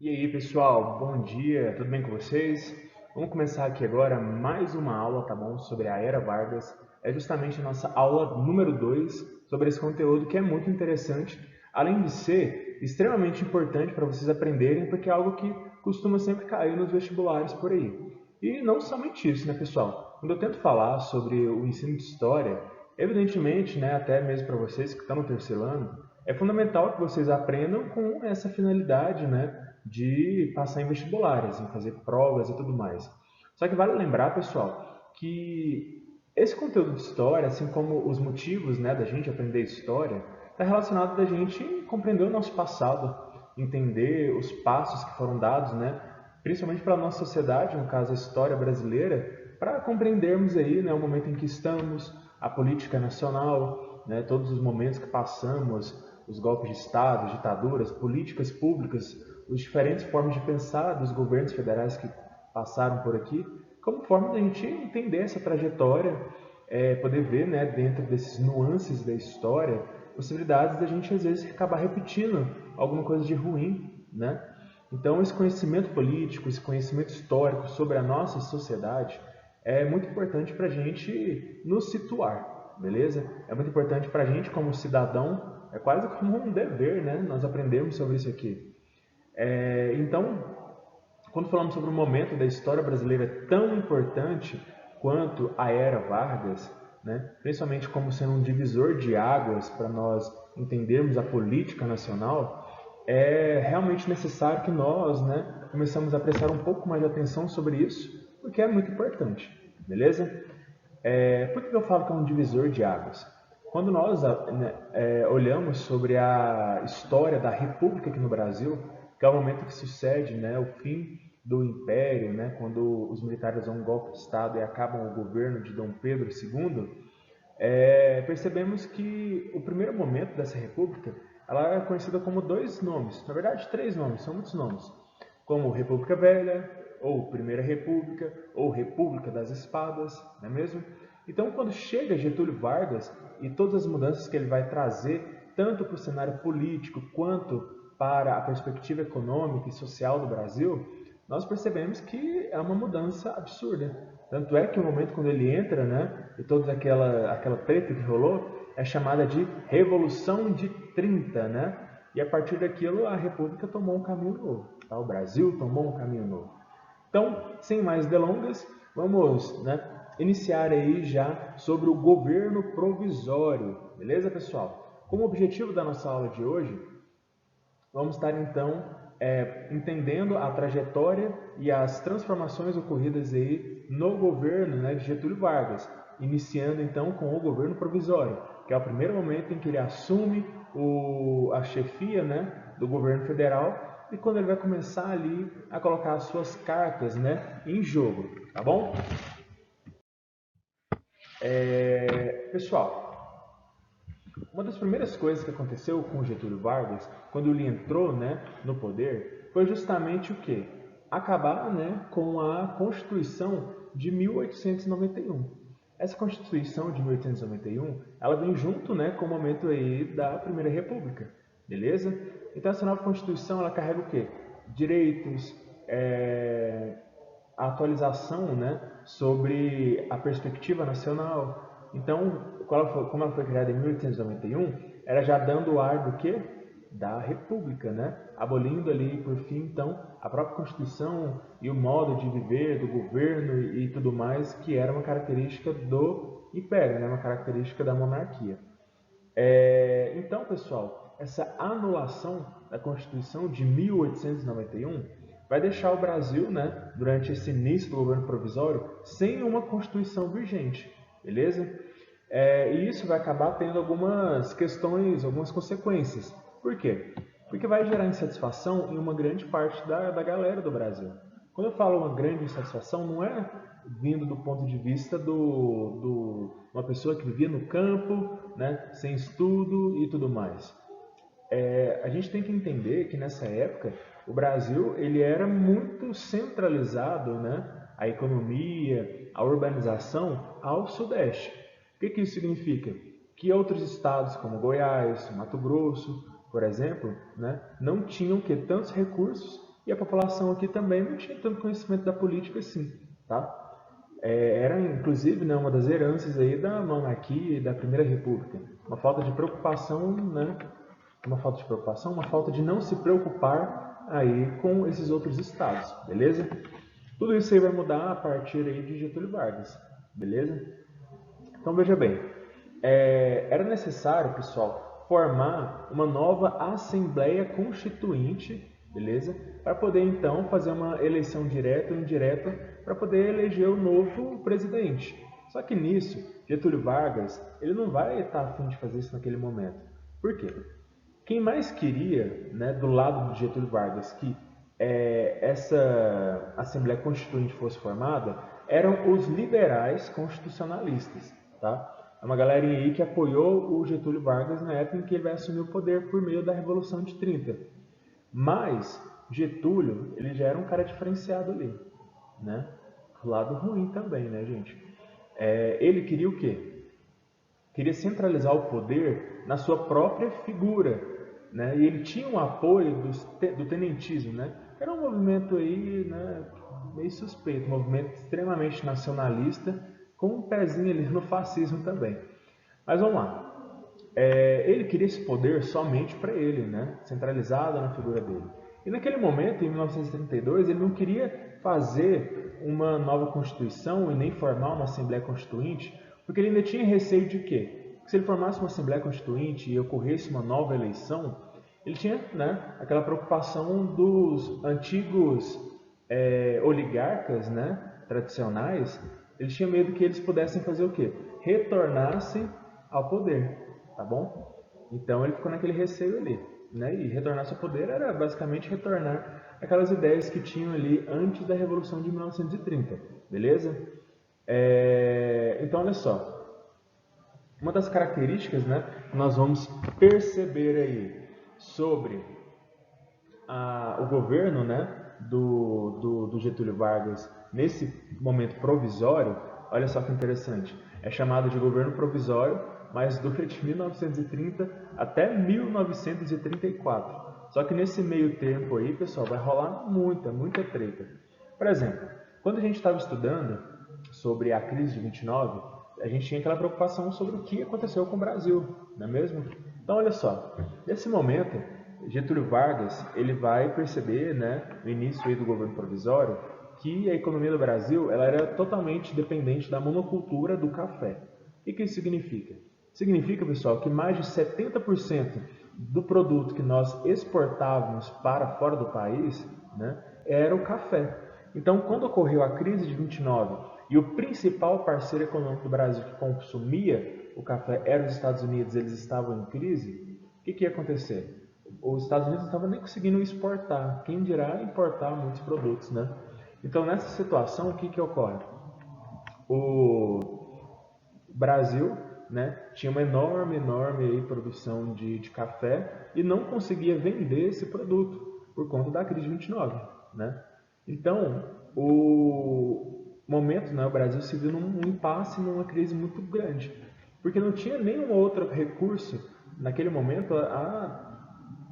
E aí, pessoal, bom dia, tudo bem com vocês? Vamos começar aqui agora mais uma aula, tá bom? Sobre a Era Vargas. É justamente a nossa aula número 2 sobre esse conteúdo que é muito interessante, além de ser extremamente importante para vocês aprenderem, porque é algo que costuma sempre cair nos vestibulares por aí. E não somente isso, né, pessoal? Quando eu tento falar sobre o ensino de história, evidentemente, né, até mesmo para vocês que estão no terceiro ano, é fundamental que vocês aprendam com essa finalidade, né, de passar em vestibulares, em fazer provas e tudo mais. Só que vale lembrar, pessoal, que esse conteúdo de história, assim como os motivos, né, da gente aprender história, está relacionado da gente compreender o nosso passado, entender os passos que foram dados, né, principalmente para a nossa sociedade, no caso a história brasileira, para compreendermos aí, né, o momento em que estamos, a política nacional, né, todos os momentos que passamos, os golpes de Estado, ditaduras, políticas públicas, as diferentes formas de pensar dos governos federais que passaram por aqui, como forma de a gente entender essa trajetória, poder ver, né, dentro desses nuances da história, possibilidades da gente às vezes acabar repetindo alguma coisa de ruim, né? Então esse conhecimento político, esse conhecimento histórico sobre a nossa sociedade é muito importante para a gente nos situar, beleza? É muito importante para a gente como cidadão, é quase como um dever, né? Nós aprendemos sobre isso aqui. Então, quando falamos sobre um momento da história brasileira tão importante quanto a Era Vargas, né, principalmente como sendo um divisor de águas para nós entendermos a política nacional, é realmente necessário que nós, né, começamos a prestar um pouco mais de atenção sobre isso, porque é muito importante, beleza? Por que eu falo que é um divisor de águas? Quando nós, né, olhamos sobre a história da República aqui no Brasil, que é o momento que sucede, né, o fim do Império, né, quando os militares dão um golpe de Estado e acabam o governo de Dom Pedro II, percebemos que o primeiro momento dessa República ela é conhecida como dois nomes, na verdade três nomes, são muitos nomes, como República Velha, ou Primeira República, ou República das Espadas, não é mesmo? Então, quando chega Getúlio Vargas e todas as mudanças que ele vai trazer, tanto para o cenário político quanto para a perspectiva econômica e social do Brasil, nós percebemos que é uma mudança absurda. Tanto é que o momento quando ele entra, né, e toda aquela treta que rolou, é chamada de Revolução de 30, né? E a partir daquilo a República tomou um caminho novo, tá? O Brasil tomou um caminho novo. Então, sem mais delongas, vamos, né, iniciar aí já sobre o governo provisório, beleza, pessoal? Como objetivo da nossa aula de hoje, vamos estar então entendendo a trajetória e as transformações ocorridas aí no governo, né, de Getúlio Vargas, iniciando então com o governo provisório, que é o primeiro momento em que ele assume a chefia, né, do governo federal e quando ele vai começar ali a colocar as suas cartas, né, em jogo, tá bom? Pessoal, uma das primeiras coisas que aconteceu com Getúlio Vargas, quando ele entrou, né, no poder, foi justamente o quê? Acabar, né, com a Constituição de 1891. Essa Constituição de 1891, ela vem junto, né, com o momento aí da Primeira República, beleza? Então essa nova Constituição, ela carrega o quê? Direitos, a atualização, né, sobre a perspectiva nacional. Então, como ela foi criada em 1891, era já dando o ar do quê? Da República, né? Abolindo ali, por fim, então, a própria Constituição e o modo de viver do governo e tudo mais, que era uma característica do Império, né? Uma característica da monarquia. Então, pessoal, essa anulação da Constituição de 1891 vai deixar o Brasil, né, durante esse início do governo provisório, sem uma Constituição vigente, beleza? E isso vai acabar tendo algumas questões, algumas consequências. Por quê? Porque vai gerar insatisfação em uma grande parte da galera do Brasil. Quando eu falo uma grande insatisfação, não é vindo do ponto de vista uma pessoa que vivia no campo, né, sem estudo e tudo mais. A gente tem que entender que nessa época o Brasil ele era muito centralizado, né, a economia, a urbanização ao sudeste. O que isso significa? Que outros estados como Goiás, Mato Grosso, por exemplo, né, não tinham que tantos recursos e a população aqui também não tinha tanto conhecimento da política assim, tá? Era inclusive, né, uma das heranças aí da monarquia e da Primeira República, uma falta de preocupação, né, uma falta de não se preocupar aí com esses outros estados, beleza? Tudo isso aí vai mudar a partir aí de Getúlio Vargas, beleza? Então veja bem, era necessário, pessoal, formar uma nova Assembleia Constituinte, beleza? Para poder então fazer uma eleição direta ou indireta para poder eleger o novo presidente. Só que nisso, Getúlio Vargas, ele não vai estar a fim de fazer isso naquele momento. Por quê? Quem mais queria, né, do lado de Getúlio Vargas, que essa Assembleia Constituinte fosse formada, eram os liberais constitucionalistas, tá? É uma galerinha aí que apoiou o Getúlio Vargas na época em que ele vai assumir o poder por meio da Revolução de 30. Mas Getúlio, ele já era um cara diferenciado ali, né? O lado ruim também, né, gente? Ele queria o quê? Queria centralizar o poder na sua própria figura, né? E ele tinha o apoio do tenentismo, né? Era um movimento aí, né, meio suspeito, um movimento extremamente nacionalista, com um pezinho ali no fascismo também. Mas vamos lá. Ele queria esse poder somente para ele, né? Centralizado na figura dele. E naquele momento, em 1932, ele não queria fazer uma nova Constituição e nem formar uma Assembleia Constituinte, porque ele ainda tinha receio de quê? Que se ele formasse uma Assembleia Constituinte e ocorresse uma nova eleição, ele tinha, né, aquela preocupação dos antigos oligarcas, né, tradicionais. Ele tinha medo que eles pudessem fazer o quê? Retornassem ao poder, tá bom? Então ele ficou naquele receio ali, né? E retornar ao poder era basicamente retornar aquelas ideias que tinham ali antes da Revolução de 1930, beleza? Então olha só, uma das características, né, que nós vamos perceber aí sobre o governo, né, do Getúlio Vargas nesse momento provisório, olha só que interessante, é chamado de governo provisório, mas dura de 1930 até 1934. Só que nesse meio tempo aí, pessoal, vai rolar muita treta. Por exemplo, quando a gente estava estudando sobre a crise de 29, a gente tinha aquela preocupação sobre o que aconteceu com o Brasil, não é mesmo? Então, olha só, nesse momento, Getúlio Vargas ele vai perceber, né, no início aí do governo provisório, que a economia do Brasil ela era totalmente dependente da monocultura do café. O que isso significa? Significa, pessoal, que mais de 70% do produto que nós exportávamos para fora do país, né, era o café. Então, quando ocorreu a crise de 29 e o principal parceiro econômico do Brasil que consumia o café era os Estados Unidos, eles estavam em crise, o que ia acontecer? Os Estados Unidos não estavam nem conseguindo exportar, quem dirá importar muitos produtos, né? Então, nessa situação, o que ocorre? O Brasil, né, tinha uma enorme aí produção de café e não conseguia vender esse produto por conta da crise de 29, né? Então, o momento, né, o Brasil se viu num impasse, numa crise muito grande, porque não tinha nenhum outro recurso naquele momento a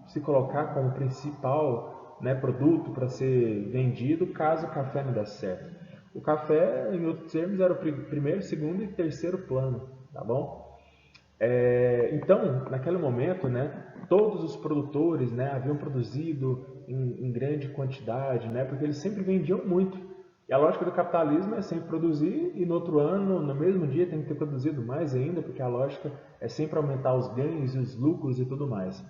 se colocar como principal, né, produto para ser vendido caso o café não desse certo. O café, em outros termos, era o primeiro, segundo e terceiro plano, tá bom? Então, naquele momento, né, todos os produtores, né, haviam produzido em grande quantidade, né, porque eles sempre vendiam muito. E a lógica do capitalismo é sempre produzir e no outro ano, no mesmo dia, tem que ter produzido mais ainda, porque a lógica é sempre aumentar os ganhos e os lucros e tudo mais.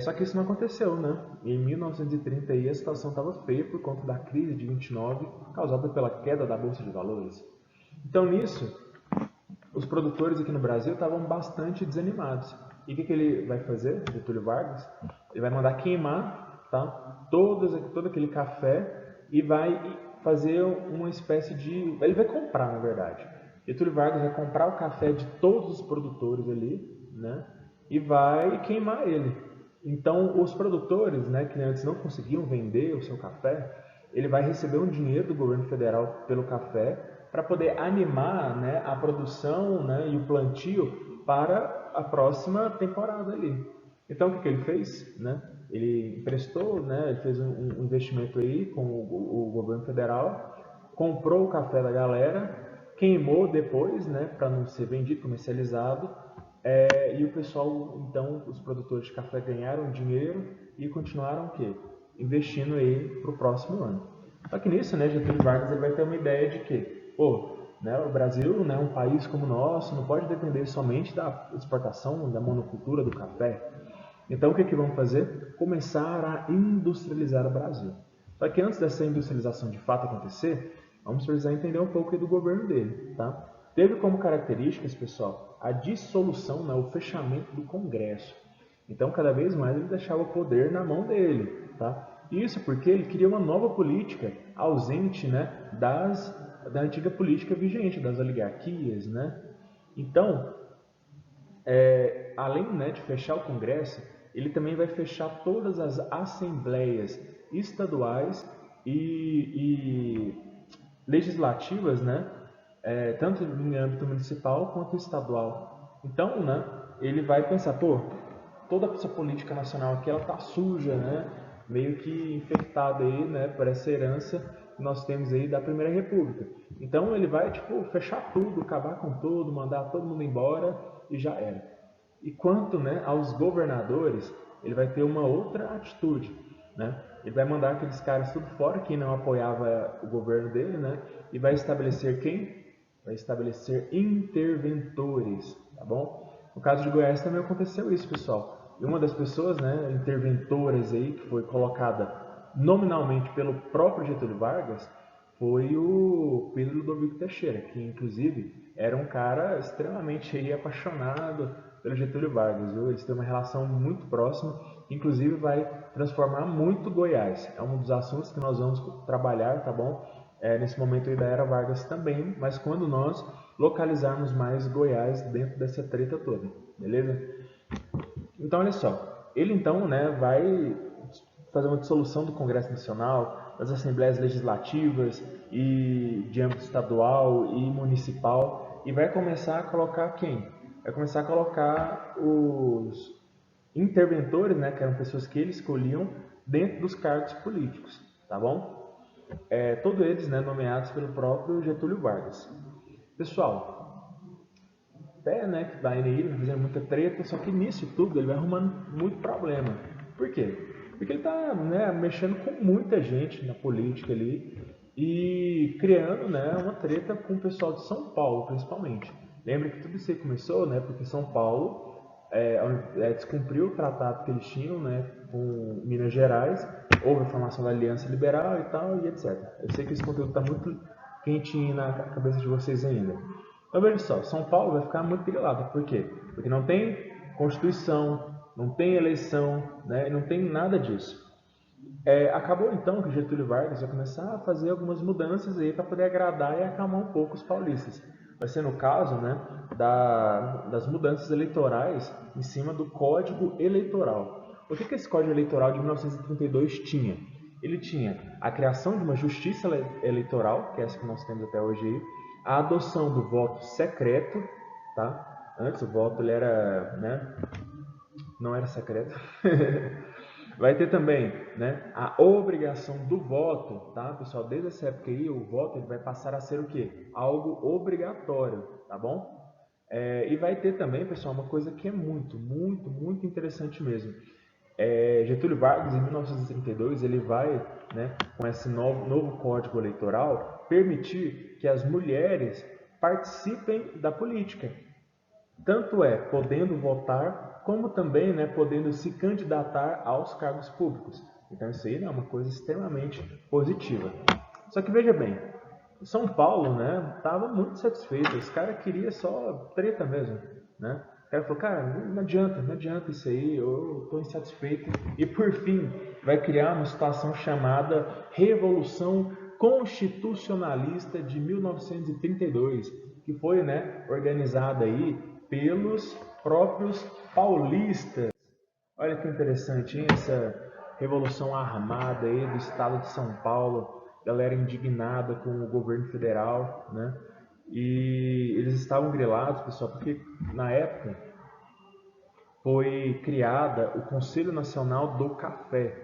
Só que isso não aconteceu, né? Em 1930 aí, a situação estava feia por conta da crise de 29, causada pela queda da Bolsa de Valores. Então, nisso, os produtores aqui no Brasil estavam bastante desanimados. E o que ele vai fazer, Getúlio Vargas? Ele vai mandar queimar, tá, todo aquele café e vai fazer uma espécie de... Ele vai comprar, na verdade. Getúlio Vargas vai comprar o café de todos os produtores ali, né? E vai queimar ele. Então, os produtores, né, que antes não conseguiam vender o seu café, ele vai receber um dinheiro do governo federal pelo café para poder animar, né, a produção, né, e o plantio para a próxima temporada ali. Então, o que ele fez? Né? Ele emprestou, né, ele fez um investimento aí com o governo federal, comprou o café da galera, queimou depois, né, para não ser vendido, comercializado, e o pessoal, então, os produtores de café ganharam dinheiro e continuaram o quê? Investindo aí para o próximo ano. Só que nisso, né, Getúlio Vargas ele vai ter uma ideia de que, pô, né, o Brasil, né, um país como o nosso, não pode depender somente da exportação, da monocultura do café. Então, o que vamos fazer? Começar a industrializar o Brasil. Só que antes dessa industrialização de fato acontecer, vamos precisar entender um pouco do governo dele, tá? Teve como características, pessoal, a dissolução, né, o fechamento do Congresso. Então, cada vez mais ele deixava o poder na mão dele, tá? Isso porque ele queria uma nova política ausente, né, da antiga política vigente, das oligarquias, né? Então, além, né, de fechar o Congresso, ele também vai fechar todas as assembleias estaduais e legislativas, né, tanto em âmbito municipal quanto estadual. Então, né, ele vai pensar, pô, toda essa política nacional aqui ela tá suja, né, meio que infectada aí, né, por essa herança que nós temos aí da Primeira República. Então ele vai tipo fechar tudo, acabar com tudo, mandar todo mundo embora e já era. E quanto, né, aos governadores, ele vai ter uma outra atitude, né? Ele vai mandar aqueles caras tudo fora, quem não apoiava o governo dele, né? E vai estabelecer quem? Vai estabelecer interventores, tá bom? No caso de Goiás também aconteceu isso, pessoal. E uma das pessoas, né, interventoras aí, que foi colocada nominalmente pelo próprio Getúlio Vargas, foi o Pedro Ludovico Teixeira, que inclusive era um cara extremamente aí, apaixonado pelo Getúlio Vargas, viu? Eles têm uma relação muito próxima, que inclusive vai transformar muito Goiás. É um dos assuntos que nós vamos trabalhar, tá bom? Nesse momento aí da Era Vargas também, mas quando nós localizarmos mais Goiás dentro dessa treta toda, beleza? Então, olha só, ele então, né, vai fazer uma dissolução do Congresso Nacional, das Assembleias Legislativas e de âmbito estadual e municipal e vai começar a colocar quem? Vai começar a colocar os interventores, né, que eram pessoas que ele escolhiam dentro dos cargos políticos, tá bom? Todos eles, né, nomeados pelo próprio Getúlio Vargas. Pessoal, até, né, que vai vai fazendo muita treta, só que nisso tudo ele vai arrumando muito problema. Por quê? Porque ele está, né, mexendo com muita gente na política ali e criando, né, uma treta com o pessoal de São Paulo, principalmente. Lembra que tudo isso aí começou, né, porque São Paulo descumpriu o tratado que eles tinham, né, com Minas Gerais, houve a formação da Aliança Liberal e tal, e etc. Eu sei que esse conteúdo está muito quentinho na cabeça de vocês ainda. Então veja só, São Paulo vai ficar muito grilado. Por quê? Porque não tem Constituição, não tem eleição, né? Não tem nada disso. Acabou então que Getúlio Vargas vai começar a fazer algumas mudanças aí para poder agradar e acalmar um pouco os paulistas. Vai ser no caso, né, das mudanças eleitorais em cima do Código Eleitoral. O que esse Código Eleitoral de 1932 tinha? Ele tinha a criação de uma justiça eleitoral, que é essa que nós temos até hoje aí, a adoção do voto secreto, tá? Antes o voto ele era, né, não era secreto. Vai ter também, né, a obrigação do voto, tá, pessoal? Desde essa época aí, o voto ele vai passar a ser o quê? Algo obrigatório, tá bom? E vai ter também, pessoal, uma coisa que é muito, muito, muito interessante mesmo. Getúlio Vargas, em 1932, ele vai, né, com esse novo Código Eleitoral, permitir que as mulheres participem da política. Tanto podendo votar, como também, né, podendo se candidatar aos cargos públicos. Então isso aí é uma coisa extremamente positiva. Só que veja bem, São Paulo, né, estava muito satisfeito. Os caras queriam só treta mesmo, né? O cara falou, cara, não adianta isso aí, eu estou insatisfeito. E por fim, vai criar uma situação chamada Revolução Constitucionalista de 1932, que foi, né, organizada aí pelos próprios paulistas. Olha que interessante, hein? Essa revolução armada aí do estado de São Paulo, galera indignada com o governo federal, né? E eles estavam grilados, pessoal, porque na época foi criada o Conselho Nacional do Café.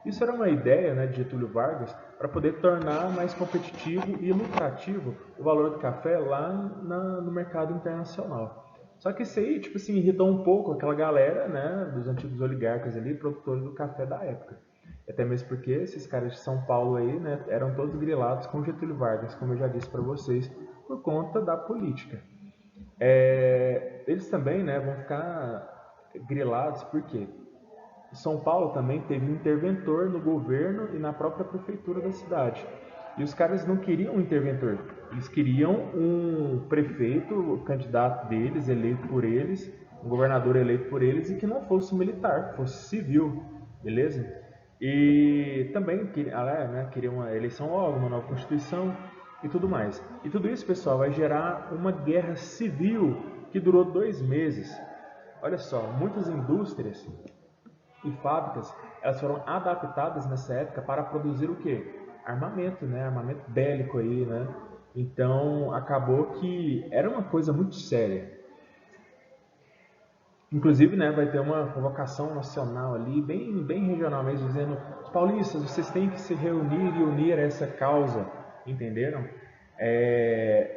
Isso era uma ideia, né, de Getúlio Vargas para poder tornar mais competitivo e lucrativo o valor do café lá no mercado internacional. Só que isso aí, tipo assim, irritou um pouco aquela galera, né, dos antigos oligarcas ali, produtores do café da época. Até mesmo porque esses caras de São Paulo aí, né, eram todos grilados com Getúlio Vargas, como eu já disse para vocês, por conta da política. Eles também, né, vão ficar grilados porque São Paulo também teve um interventor no governo e na própria prefeitura da cidade. E os caras não queriam um interventor, eles queriam um prefeito, o candidato deles, eleito por eles, um governador eleito por eles e que não fosse militar, que fosse civil, beleza? E também queriam uma eleição logo, uma nova constituição e tudo mais. E tudo isso, pessoal, vai gerar uma guerra civil que durou 2 meses. Olha só, muitas indústrias e fábricas, elas foram adaptadas nessa época para produzir o quê? Armamento, né? Armamento bélico aí, né? Então, acabou que era uma coisa muito séria. Inclusive, né, vai ter uma convocação nacional ali, bem regional mesmo, dizendo: os paulistas, vocês têm que se reunir e unir a essa causa, entenderam?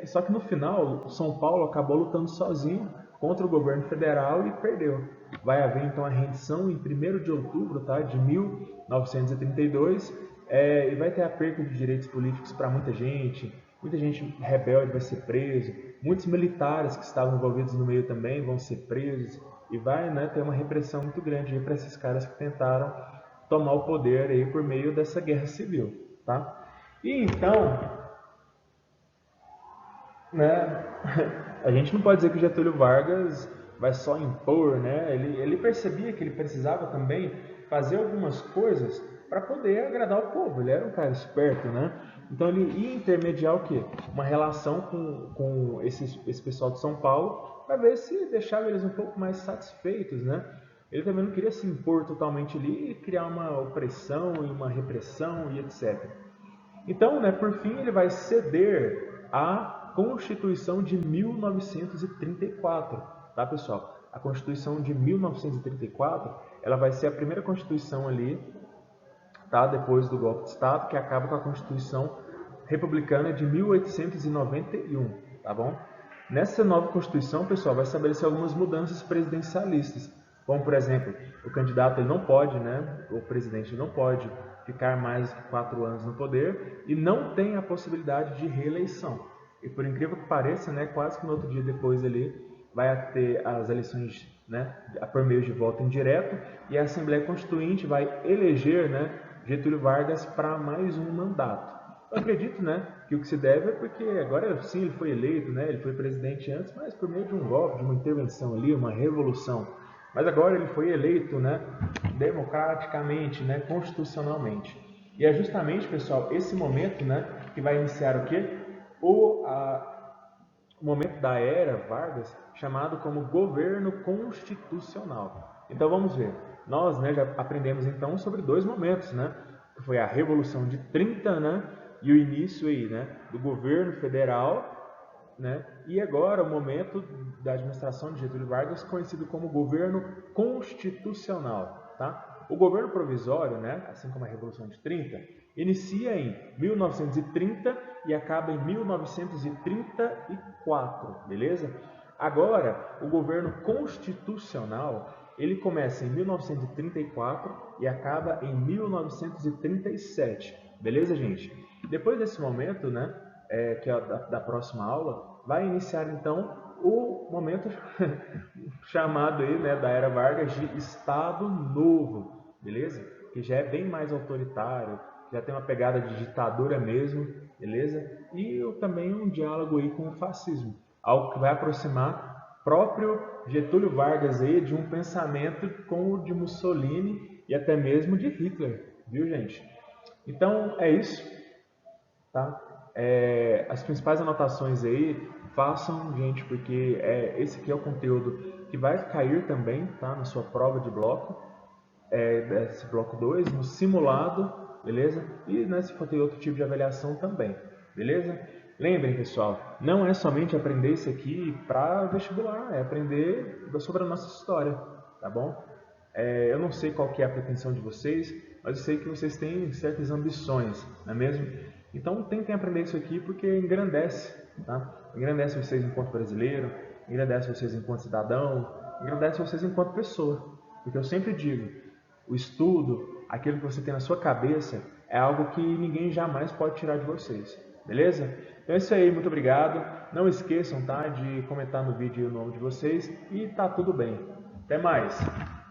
Só que no final, São Paulo acabou lutando sozinho contra o governo federal e perdeu. Vai haver então a rendição em 1º de outubro, tá, de 1932, e vai ter a perda de direitos políticos para muita gente rebelde vai ser preso, muitos militares que estavam envolvidos no meio também vão ser presos, e vai, né, ter uma repressão muito grande para esses caras que tentaram tomar o poder aí por meio dessa guerra civil, tá? E então, né, a gente não pode dizer que Getúlio Vargas vai só impor, né? Ele percebia que ele precisava também fazer algumas coisas para poder agradar o povo. Ele era um cara esperto, né? Então ele ia intermediar o quê? Uma relação com esse pessoal de São Paulo para ver se deixava eles um pouco mais satisfeitos, né? Ele também não queria se impor totalmente ali e criar uma opressão e uma repressão e etc. Então, né, por fim, ele vai ceder à Constituição de 1934, tá, pessoal? A Constituição de 1934, ela vai ser a primeira Constituição ali, tá, depois do golpe de Estado, que acaba com a Constituição Republicana de 1891, tá bom? Nessa nova Constituição, pessoal, vai estabelecer algumas mudanças presidencialistas, como, por exemplo, o candidato ele não pode, né, o presidente não pode ficar mais de 4 anos no poder e não tem a possibilidade de reeleição. E por incrível que pareça, né, quase que no outro dia depois ali vai ter as eleições, né, por meio de voto indireto, e a Assembleia Constituinte vai eleger, né, Getúlio Vargas para mais um mandato. Eu acredito, né, que o que se deve é porque agora sim ele foi eleito, né, ele foi presidente antes, mas por meio de um golpe, de uma intervenção ali, uma revolução. Mas agora ele foi eleito, né, democraticamente, né, constitucionalmente. E é justamente, pessoal, esse momento, né, que vai iniciar o quê? O momento da era Vargas, chamado como governo constitucional. Então vamos ver. Nós, né, já aprendemos então sobre 2 momentos, né? Que foi a Revolução de 30, né, e o início aí, né, do governo federal, né? E agora o momento da administração de Getúlio Vargas, conhecido como governo constitucional, tá? O governo provisório, né, assim como a Revolução de 30, inicia em 1930 e acaba em 1934, beleza? Agora, o governo constitucional, ele começa em 1934 e acaba em 1937, beleza, gente? Depois desse momento, né, que é da próxima aula, vai iniciar então o momento chamado aí, né, da Era Vargas de Estado Novo, beleza? Que já é bem mais autoritário, já tem uma pegada de ditadura mesmo, beleza? E também um diálogo aí com o fascismo, algo que vai aproximar próprio Getúlio Vargas aí de um pensamento como o de Mussolini e até mesmo de Hitler, viu, gente? Então é isso, tá? As principais anotações aí, façam, gente, porque esse aqui é o conteúdo que vai cair também, tá? Na sua prova de bloco, desse bloco 2 no simulado, beleza? E, né, se for ter outro tipo de avaliação também, beleza? Lembrem, pessoal, não é somente aprender isso aqui para vestibular, é aprender sobre a nossa história, tá bom? Eu não sei qual que é a pretensão de vocês, mas eu sei que vocês têm certas ambições, não é mesmo? Então tentem aprender isso aqui porque engrandece, tá? Engrandece vocês enquanto brasileiro, engrandece vocês enquanto cidadão, engrandece vocês enquanto pessoa. Porque eu sempre digo, o estudo, aquilo que você tem na sua cabeça, é algo que ninguém jamais pode tirar de vocês, beleza? Então é isso aí, muito obrigado. Não esqueçam, tá, de comentar no vídeo o nome de vocês e tá tudo bem. Até mais!